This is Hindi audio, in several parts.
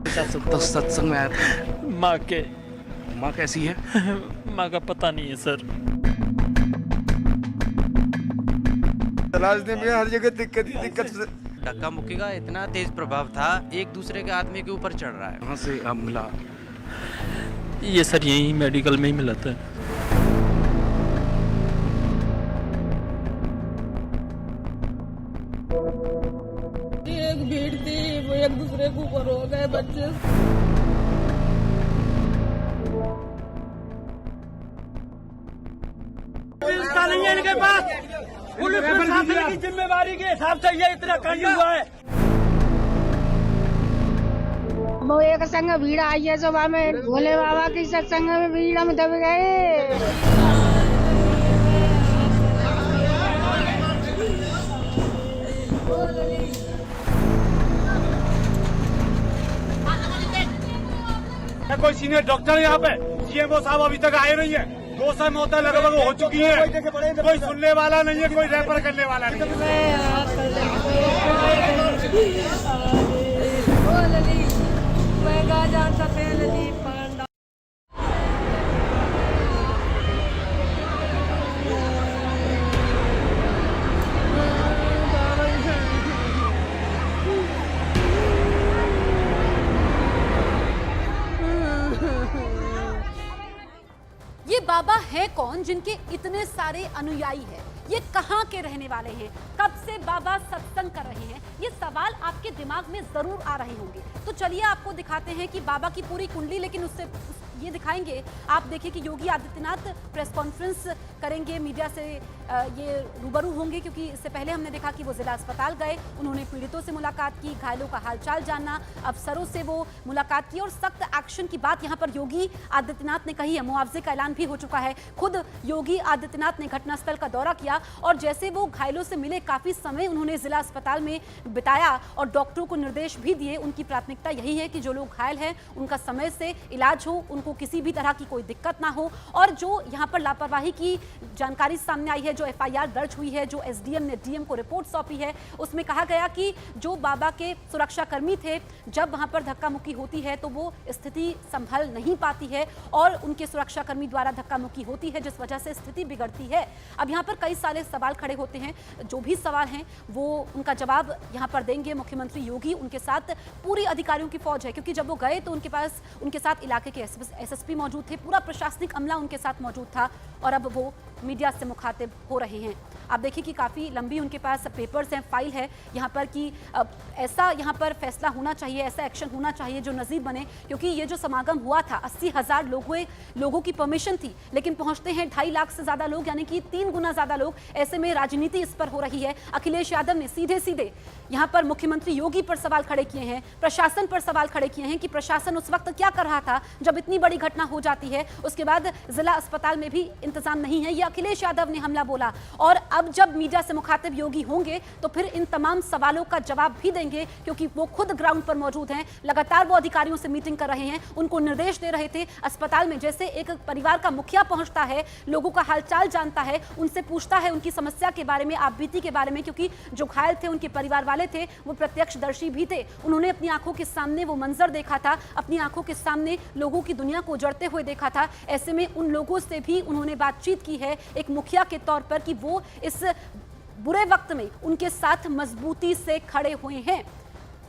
तो सत्संग में आया था। माँ कैसी है? माँ का पता नहीं है सर। राजनीति में हर जगह दिक्कत धक्का मुक्की का इतना तेज प्रभाव था, एक दूसरे के आदमी के ऊपर चढ़ रहा है। कहाँ से अब मिला? ये सर यही मेडिकल में ही मिला था। एक भीड़ थी, वो एक दूसरे के ऊपर हो गए बच्चे। नहीं है इनके पास, पुलिस प्रशासन की जिम्मेवारी के हिसाब से ये इतना कांड हुआ है। वो एक संग भीड़ आई है सुबह में, भोले बाबा की सत्संग में भीड़ हम दब गए। कोई सीनियर डॉक्टर यहाँ पे, सीएमओ साहब अभी तक आए नहीं है। 2 साल मौतें लगभग हो चुकी है, कोई सुनने वाला नहीं है, कोई रेफर करने वाला नहीं है। ये बाबा है कौन जिनके इतने सारे अनुयायी हैं? ये कहाँ के रहने वाले हैं? कब से बाबा सत्संग कर रहे हैं? ये सवाल आपके दिमाग में जरूर आ रहे होंगे। तो चलिए आपको दिखाते हैं कि बाबा की पूरी कुंडली, लेकिन उससे ये दिखाएंगे। आप देखिए कि योगी आदित्यनाथ प्रेस कॉन्फ्रेंस करेंगे, मीडिया से ये रूबरू होंगे, क्योंकि इससे पहले हमने देखा कि वो जिला अस्पताल गए, उन्होंने पीड़ितों से मुलाकात की, घायलों का हालचाल जाना, अफसरों से वो मुलाकात की और सख्त एक्शन की बात यहाँ पर योगी आदित्यनाथ ने कही है। मुआवजे का ऐलान भी हो चुका है। खुद योगी आदित्यनाथ ने घटनास्थल का दौरा किया और जैसे वो घायलों से मिले, काफी समय उन्होंने जिला अस्पताल में बिताया और डॉक्टरों को निर्देश भी दिए। उनकी प्राथमिकता यही है कि जो लोग घायल हैं उनका समय से इलाज हो, उनको किसी भी तरह की कोई दिक्कत ना हो। और जो यहाँ पर लापरवाही की जानकारी सामने आई है, जो एफआईआर दर्ज हुई है, जो एसडीएम ने डीएम को रिपोर्ट सौंपी है, उसमें कहा गया कि जो बाबा के सुरक्षाकर्मी थे, जब वहां पर धक्का मुक्की होती है तो वो स्थिति संभल नहीं पाती है और उनके सुरक्षाकर्मी द्वारा धक्का मुक्की होती है, जिस वजह से स्थिति बिगड़ती है। अब यहाँ पर कई सारे सवाल खड़े होते हैं। जो भी सवाल हैं वो उनका जवाब यहाँ पर देंगे मुख्यमंत्री योगी। उनके साथ पूरी अधिकारियों की फौज है, क्योंकि जब वो गए तो उनके साथ इलाके के एसएसपी मौजूद थे, पूरा प्रशासनिक अमला उनके साथ मौजूद था और अब वो मीडिया से मुखातिब हो रहे हैं। आप देखिए कि काफ़ी लंबी उनके पास पेपर्स हैं, फाइल है यहाँ पर कि ऐसा यहाँ पर फैसला होना चाहिए, ऐसा एक्शन होना चाहिए जो नज़ीर बने, क्योंकि ये जो समागम हुआ था 80,000 लोगों की परमिशन थी, लेकिन पहुँचते हैं 2.5 लाख से ज़्यादा लोग, यानी कि 3 गुना ज़्यादा लोग। ऐसे में राजनीति इस पर हो रही है। अखिलेश यादव ने सीधे सीधे यहाँ पर मुख्यमंत्री योगी पर सवाल खड़े किए हैं, प्रशासन पर सवाल खड़े किए हैं कि प्रशासन उस वक्त क्या कर रहा था जब इतनी बड़ी घटना हो जाती है। उसके बाद जिला अस्पताल में भी इंतजाम नहीं है, ये अखिलेश यादव ने हमला बोला। और अब जब मीडिया से मुखातिब योगी होंगे तो फिर इन तमाम सवालों का जवाब भी देंगे, क्योंकि वो खुद ग्राउंड पर मौजूद हैं। लगातार वो अधिकारियों से मीटिंग कर रहे हैं, उनको निर्देश दे रहे थे। अस्पताल में जैसे एक परिवार का मुखिया पहुंचता है, लोगों का हालचाल जानता है, उनसे पूछता है उनकी समस्या के बारे में, आप बीती के बारे में, क्योंकि जो घायल थे उनके परिवार वाले थे, वो प्रत्यक्षदर्शी भी थे। उन्होंने अपनी आंखों के सामने वो मंजर देखा था, अपनी आंखों के सामने लोगों की दुनिया को उजड़ते हुए देखा था। ऐसे में उन लोगों से भी उन्होंने बातचीत की है एक मुखिया के तौर पर कि वो इस बुरे वक्त में उनके साथ मजबूती से खड़े हुए हैं।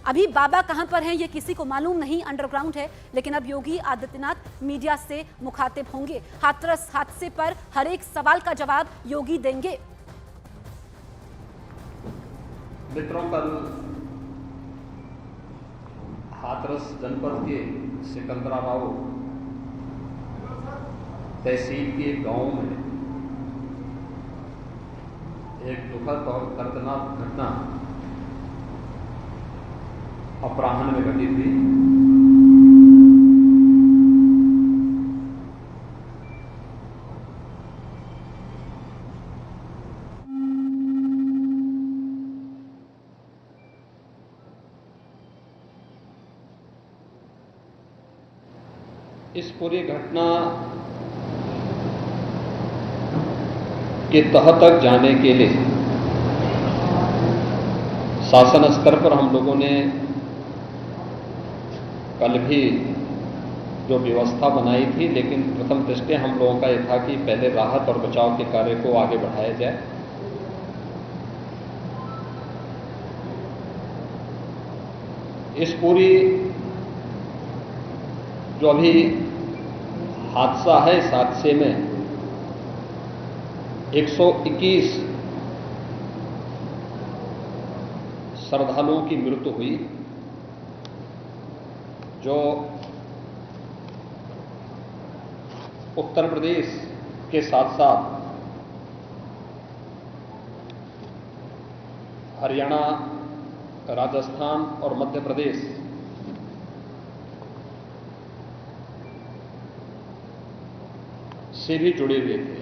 अभी बाबा कहां पर हैं ये किसी को मालूम नहीं, अंडरग्राउंड है। लेकिन अब योगी आदित्यनाथ मीडिया से मुखातिब होंगे। हाथरस हादसे पर हर एक सवाल का जवाब योगी देंगे। मित्रों, कल हाथरस जनपद के सिकंदराबाद तहसील के एक गांव में एक दुखद और दर्दनाक घटना अपराह्न में घटित हुई। इस पूरी घटना के तह तक जाने के लिए शासन स्तर पर हम लोगों ने कल भी जो व्यवस्था बनाई थी, लेकिन प्रथम दृष्टया हम लोगों का यह था कि पहले राहत और बचाव के कार्य को आगे बढ़ाया जाए। इस पूरी जो अभी हादसा है, इस हादसे में 121 श्रद्धालुओं की मृत्यु हुई, जो उत्तर प्रदेश के साथ साथ हरियाणा, राजस्थान और मध्य प्रदेश से भी जुड़े हुए थे।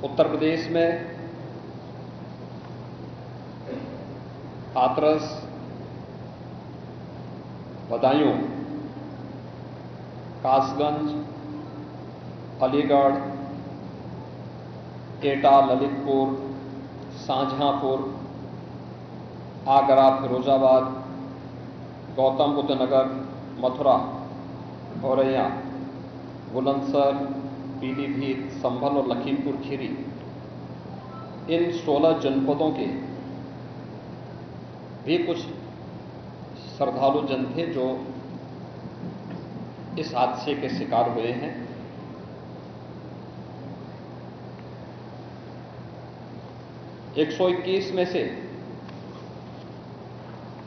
उत्तर प्रदेश में हाथरस, बदायूं, कासगंज, अलीगढ़, एटा, ललितपुर, शाहजहांपुर, आगरा, फिरोजाबाद, गौतम बुद्ध नगर, मथुरा, औरैया, बुलंदशहर, पीलीभीत, संभल और लखीमपुर खीरी, इन 16 जनपदों के भी कुछ श्रद्धालु जन थे जो इस हादसे के शिकार हुए हैं। एक 121 में से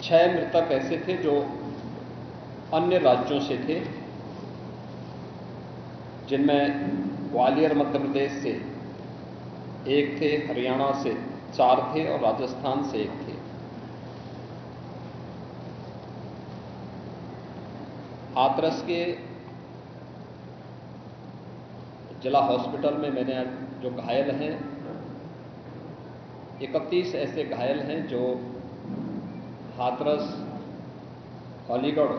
6 मृतक ऐसे थे जो अन्य राज्यों से थे, जिनमें ग्वालियर मध्य प्रदेश से 1 थे, हरियाणा से 4 थे और राजस्थान से 1 थे। हाथरस के जिला हॉस्पिटल में मैंने जो घायल हैं, 31 ऐसे घायल हैं जो हाथरस, अलीगढ़,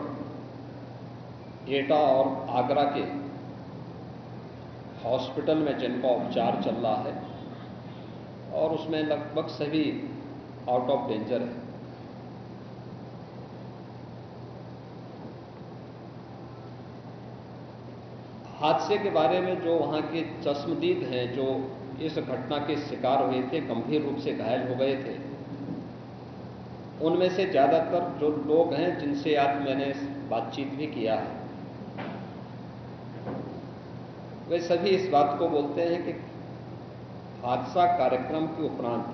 एटा और आगरा के हॉस्पिटल में जिनका उपचार चल रहा है, और उसमें लगभग सभी आउट ऑफ डेंजर है। हादसे के बारे में जो वहाँ के चश्मदीद हैं, जो इस घटना के शिकार हुए थे, गंभीर रूप से घायल हो गए थे, उनमें से ज़्यादातर जो लोग हैं जिनसे आज मैंने बातचीत भी किया है, वे सभी इस बात को बोलते हैं कि हादसा कार्यक्रम के उपरांत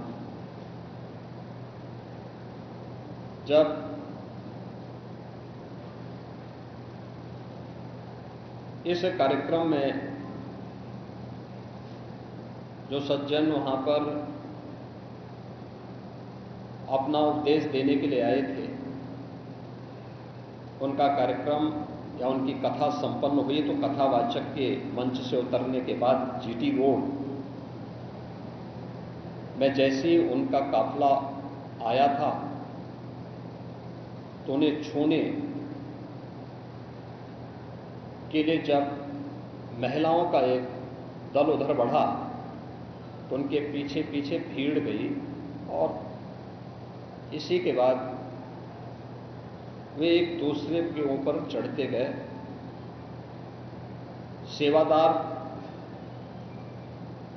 जब इस कार्यक्रम में जो सज्जन वहां पर अपना उपदेश देने के लिए आए थे, उनका कार्यक्रम या उनकी कथा संपन्न हुई तो कथावाचक के मंच से उतरने के बाद जीटी रोड में जैसे ही उनका काफिला आया था तो उन्हें छूने के लिए जब महिलाओं का एक दल उधर बढ़ा तो उनके पीछे पीछे भीड़ गई, और इसी के बाद वे एक दूसरे के ऊपर चढ़ते गए। सेवादार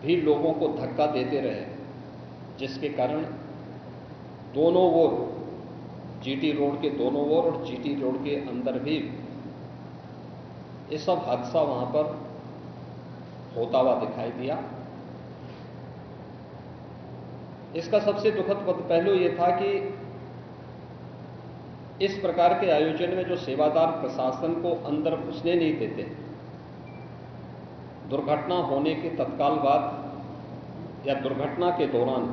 भी लोगों को धक्का देते रहे, जिसके कारण दोनों ओर, जीटी रोड के दोनों ओर और जीटी रोड के अंदर भी ये सब हादसा वहां पर होता हुआ दिखाई दिया। इसका सबसे दुखद पहलू ये था कि इस प्रकार के आयोजन में जो सेवादार प्रशासन को अंदर घुसने नहीं देते, दुर्घटना होने के तत्काल बाद या दुर्घटना के दौरान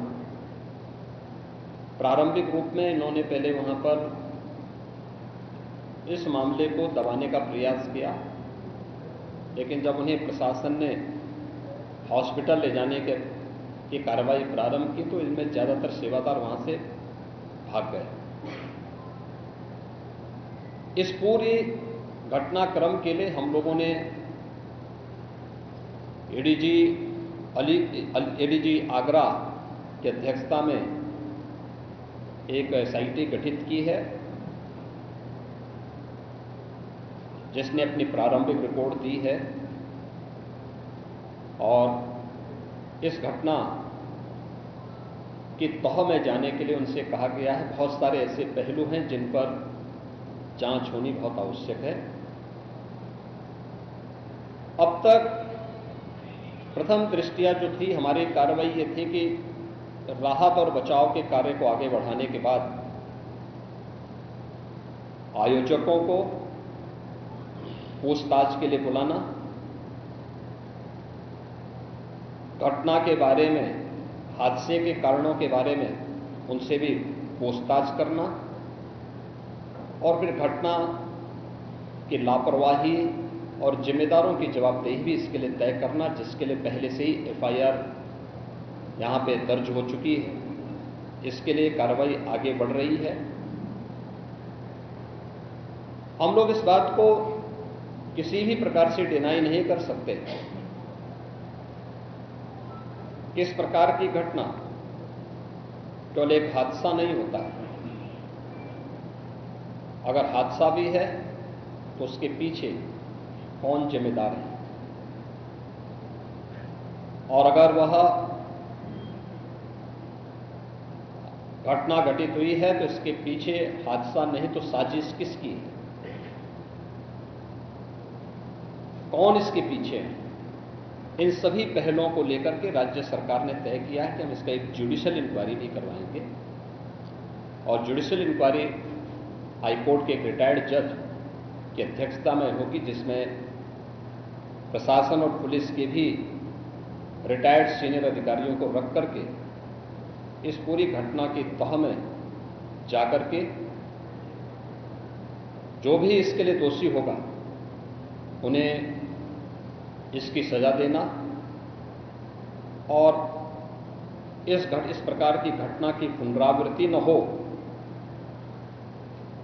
प्रारंभिक रूप में इन्होंने पहले वहां पर इस मामले को दबाने का प्रयास किया, लेकिन जब उन्हें प्रशासन ने हॉस्पिटल ले जाने की कार्रवाई प्रारंभ की तो इनमें ज़्यादातर सेवादार वहां से भाग गए। इस पूरी घटनाक्रम के लिए हम लोगों ने एडीजी आगरा की अध्यक्षता में एक एसआईटी गठित की है, जिसने अपनी प्रारंभिक रिपोर्ट दी है और इस घटना की तह में जाने के लिए उनसे कहा गया है। बहुत सारे ऐसे पहलू हैं जिन पर जांच होनी बहुत आवश्यक है। अब तक प्रथम दृष्टया जो थी हमारी कार्रवाई ये थी कि राहत और बचाव के कार्य को आगे बढ़ाने के बाद आयोजकों को पूछताछ के लिए बुलाना, घटना के बारे में, हादसे के कारणों के बारे में उनसे भी पूछताछ करना और फिर घटना की लापरवाही और जिम्मेदारों की जवाबदेही भी इसके लिए तय करना, जिसके लिए पहले से ही एफआईआर यहां पे दर्ज हो चुकी है। इसके लिए कार्रवाई आगे बढ़ रही है। हम लोग इस बात को किसी भी प्रकार से डिनाई नहीं कर सकते। इस प्रकार की घटना केवल एक हादसा नहीं होता है। अगर हादसा भी है तो उसके पीछे कौन जिम्मेदार है, और अगर वह घटना घटित हुई है तो इसके पीछे हादसा नहीं तो साजिश किसकी है, कौन इसके पीछे है। इन सभी पहलुओं को लेकर के राज्य सरकार ने तय किया है कि हम इसका एक जुडिशियल इंक्वायरी भी करवाएंगे और जुडिशियल इंक्वायरी हाईकोर्ट के एक रिटायर्ड जज की अध्यक्षता में होगी, जिसमें प्रशासन और पुलिस के भी रिटायर्ड सीनियर अधिकारियों को रख करके इस पूरी घटना की तह में जाकर के जो भी इसके लिए दोषी होगा उन्हें इसकी सजा देना और इस प्रकार की घटना की पुनरावृत्ति न हो,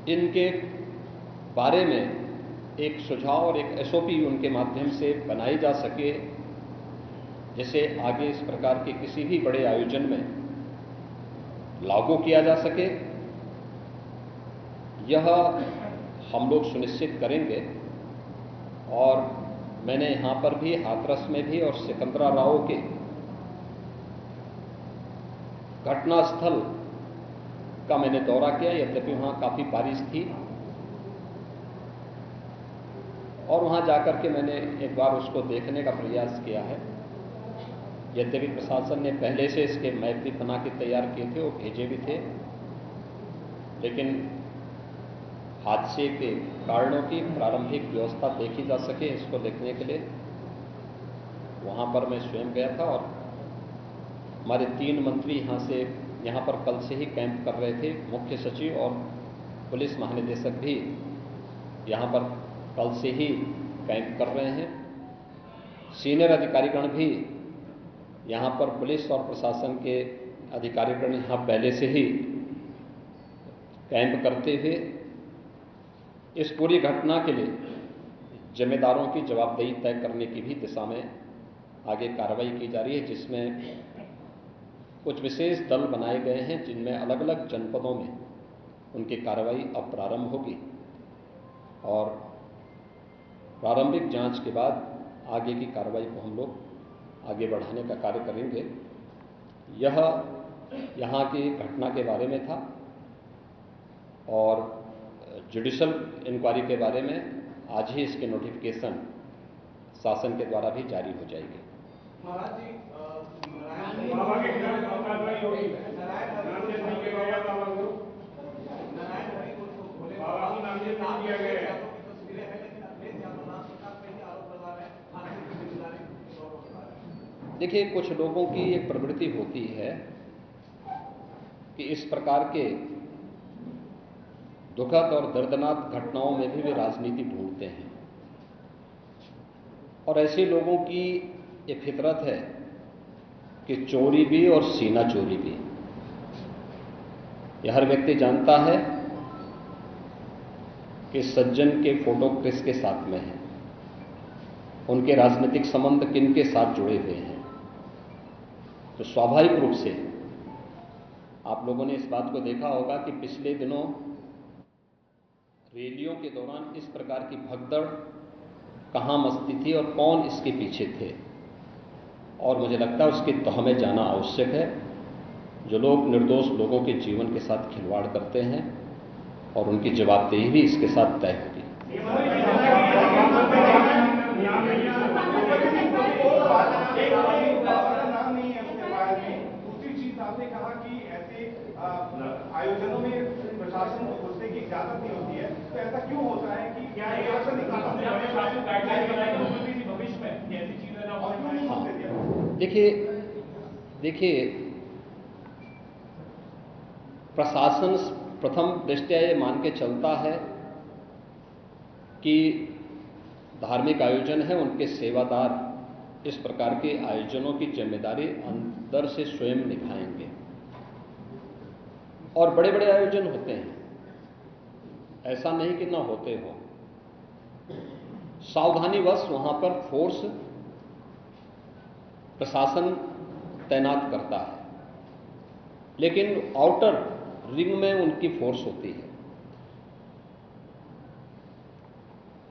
इनके बारे में एक सुझाव और एक एसओपी उनके माध्यम से बनाई जा सके, जिसे आगे इस प्रकार के किसी भी बड़े आयोजन में लागू किया जा सके। यह हम लोग सुनिश्चित करेंगे। और मैंने यहां पर भी हाथरस में भी और सिकंदराराव के घटनास्थल का मैंने दौरा किया, यद्यपि वहां काफी बारिश थी और वहां जाकर के मैंने एक बार उसको देखने का प्रयास किया है। यद्यपि प्रशासन ने पहले से इसके मैप भी बना के तैयार किए थे, वो भेजे भी थे, लेकिन हादसे के कारणों की प्रारंभिक व्यवस्था देखी जा सके इसको देखने के लिए वहां पर मैं स्वयं गया था। और हमारे 3 मंत्री यहां पर कल से ही कैंप कर रहे थे। मुख्य सचिव और पुलिस महानिदेशक भी यहां पर कल से ही कैंप कर रहे हैं। सीनियर अधिकारीगण भी यहां पर पुलिस और प्रशासन के अधिकारीगण यहां पहले से ही कैंप करते हुए इस पूरी घटना के लिए जिम्मेदारों की जवाबदेही तय करने की भी दिशा में आगे कार्रवाई की जा रही है, जिसमें कुछ विशेष दल बनाए गए हैं जिनमें अलग अलग जनपदों में उनकी कार्रवाई अब प्रारंभ होगी और प्रारंभिक जांच के बाद आगे की कार्रवाई को हम लोग आगे बढ़ाने का कार्य करेंगे। यह यहाँ की घटना के बारे में था और जुडिशियल इंक्वायरी के बारे में आज ही इसके नोटिफिकेशन शासन के द्वारा भी जारी हो जाएगी। देखिए, कुछ लोगों की एक प्रवृत्ति होती है कि इस प्रकार के दुखद और दर्दनाक घटनाओं में भी वे राजनीति ढूंढते हैं और ऐसे लोगों की एक फितरत है कि चोरी भी और सीना चोरी भी। यह हर व्यक्ति जानता है कि सज्जन के फोटो किसके साथ में है, उनके राजनीतिक संबंध किन के साथ जुड़े हुए हैं। तो स्वाभाविक रूप से आप लोगों ने इस बात को देखा होगा कि पिछले दिनों रैलियों के दौरान इस प्रकार की भगदड़ कहाँ मचती थी और कौन इसके पीछे थे, और मुझे लगता है उसकी तह में जाना आवश्यक है। जो लोग निर्दोष लोगों के जीवन के साथ खिलवाड़ करते हैं और उनकी जवाबदेही भी इसके साथ तय होगी। दूसरी चीज आपने कहा कि ऐसे आयोजनों में प्रशासन को घुसने की इजाजत नहीं होती है, तो ऐसा क्यों होता है कि क्या भविष्य में ऐसी चीजें ना हो? देखिए प्रशासन प्रथम दृष्टया ये मान के चलता है कि धार्मिक आयोजन है, उनके सेवादार इस प्रकार के आयोजनों की जिम्मेदारी अंदर से स्वयं निभाएंगे। और बड़े बड़े आयोजन होते हैं, ऐसा नहीं कि ना होते हो। सावधानीवश वहां पर फोर्स प्रशासन तैनात करता है, लेकिन आउटर रिंग में उनकी फोर्स होती है।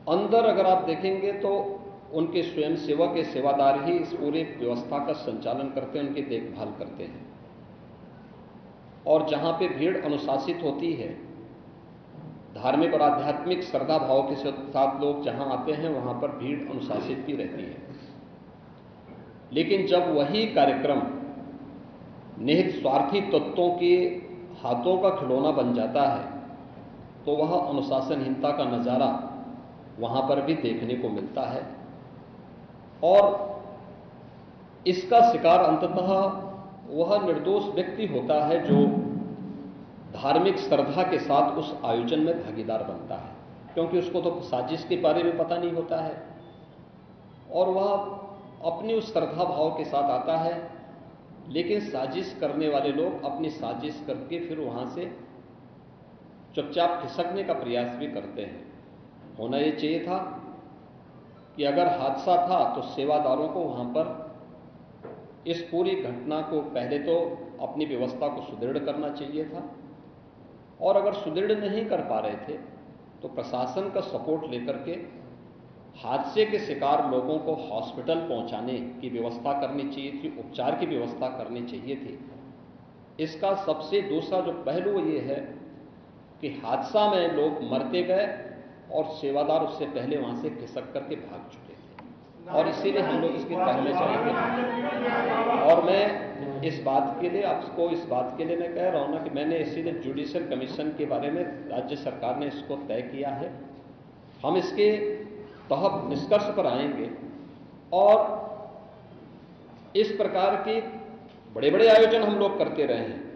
अंदर अगर आप देखेंगे तो उनके स्वयंसेवक के सेवादार ही इस पूरी व्यवस्था का संचालन करते हैं, उनकी देखभाल करते हैं। और जहां पे भीड़ अनुशासित होती है, धार्मिक और आध्यात्मिक श्रद्धा भाव के साथ लोग जहां आते हैं, वहां पर भीड़ अनुशासित भी रहती है। लेकिन जब वही कार्यक्रम निहित स्वार्थी तत्वों के हाथों का खिलौना बन जाता है, तो वह अनुशासनहीनता का नजारा वहां पर भी देखने को मिलता है। और इसका शिकार अंततः वह निर्दोष व्यक्ति होता है जो धार्मिक श्रद्धा के साथ उस आयोजन में भागीदार बनता है, क्योंकि उसको तो साजिश के बारे में पता नहीं होता है और वह अपनी उस श्रद्धा भाव के साथ आता है। लेकिन साजिश करने वाले लोग अपनी साजिश करके फिर वहां से चुपचाप खिसकने का प्रयास भी करते हैं। होना ये चाहिए था कि अगर हादसा था तो सेवादारों को वहां पर इस पूरी घटना को पहले तो अपनी व्यवस्था को सुदृढ़ करना चाहिए था, और अगर सुदृढ़ नहीं कर पा रहे थे तो प्रशासन का सपोर्ट लेकर के हादसे के शिकार लोगों को हॉस्पिटल पहुंचाने की व्यवस्था करनी चाहिए थी, उपचार की व्यवस्था करनी चाहिए थी। इसका सबसे दूसरा जो पहलू ये है कि हादसा में लोग मरते गए और सेवादार उससे पहले वहां से खिसक करके भाग चुके थे, और इसीलिए हम लोग इसकी तह में जाएंगे। और मैं इस बात के लिए आपको इस बात के लिए मैं कह रहा हूं ना कि मैंने इसीलिए जुडिशियल कमीशन के बारे में राज्य सरकार ने इसको तय किया है। हम इसके तहत निष्कर्ष पर आएंगे और इस प्रकार के बड़े बड़े आयोजन हम लोग करते रहे हैं,